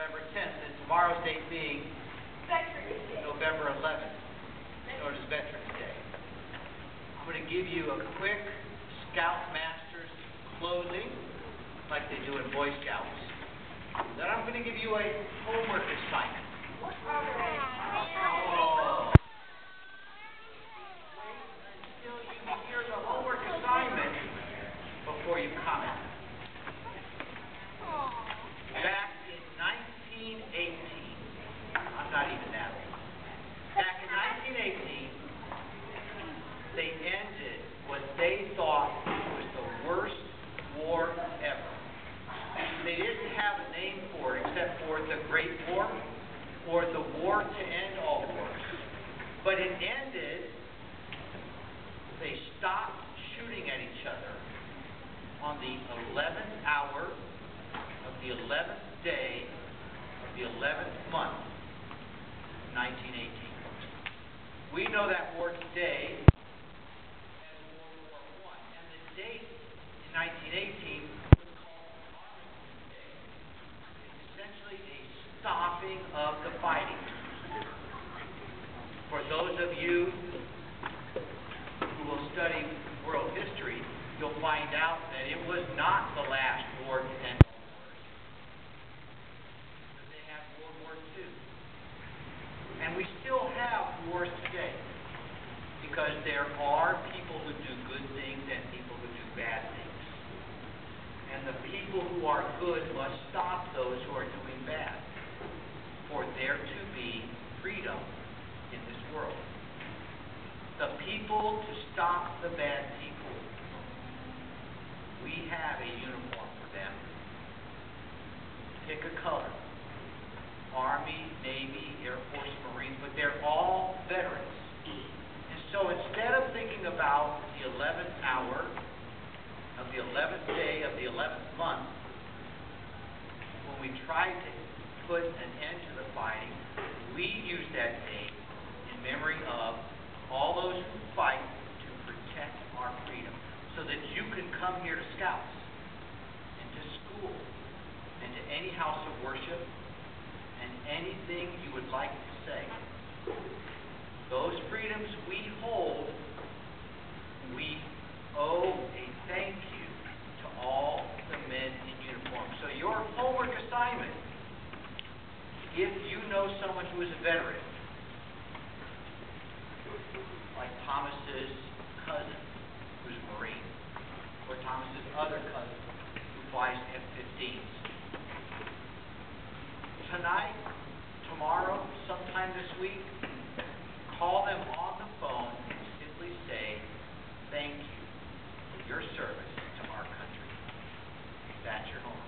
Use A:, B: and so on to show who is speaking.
A: November 10th, and tomorrow's date being
B: Veterans Day.
A: November 11th, known as Veterans Day. I'm going to give you a quick Scoutmaster's closing, like they do in Boy Scouts. Then I'm going to give you a homework assignment. Oh. Wait until you hear the homework assignment before you comment. Back in 1918, I'm not even that old. Back in 1918, they ended what they thought was the worst war ever. They didn't have a name for it except for the Great War or the War to End All Wars. But it ended, they stopped shooting at each other on the 11th hour of the 11th day of the 11th month, 1918. We know that war today as World War I, and the date in 1918 was called Armistice Day. It's essentially a stopping of the fighting. For those of you who will study world history, you'll find out that it was not the last war to end all wars. Because they had World War II. And we still have wars today. Because there are people who do good things and people who do bad things. And the people who are good must stop those who are doing bad, for there to be freedom in this world. The people to stop the bad people. We have a uniform for them. Pick a color. Army, Navy, Air Force, Marines, but they're all veterans. And so instead of thinking about the 11th hour of the 11th day of the 11th month, when we tried to put an end to the fighting, we use that date in memory of all those who fight to protect our freedom, so that you can come here to Scouts and to school and to any house of worship and anything you would like to say. Those freedoms we hold, we owe a thank you to all the men in uniform. So your homework assignment, if you know someone who is a veteran, like Thomas's cousin, who's a Marine, or Thomas's other cousin, who flies F-15s. Tonight, tomorrow, sometime this week, call them on the phone and simply say, thank you for your service to our country. That's your homework.